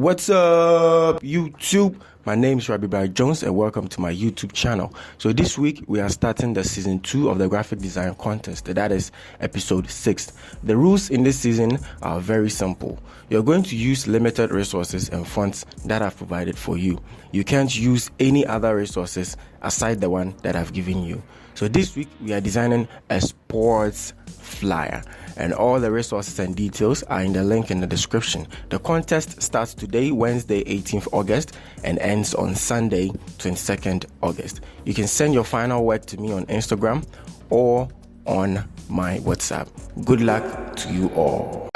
What's up, YouTube? My name is Rabbi Barry Jones and welcome to my YouTube channel. So this week we are starting the season 2 of the graphic design contest. That is episode 6. The rules in this season are very simple. You're going to use limited resources and fonts that I've provided for you. You can't use any other resources aside the one that I've given you. So this week we are designing a sports flyer, and all the resources and details are in the link in the description. The contest starts today, Wednesday 18th August, and ends on Sunday 22nd August. You can send your final work to me on Instagram or on my WhatsApp. Good luck to you all.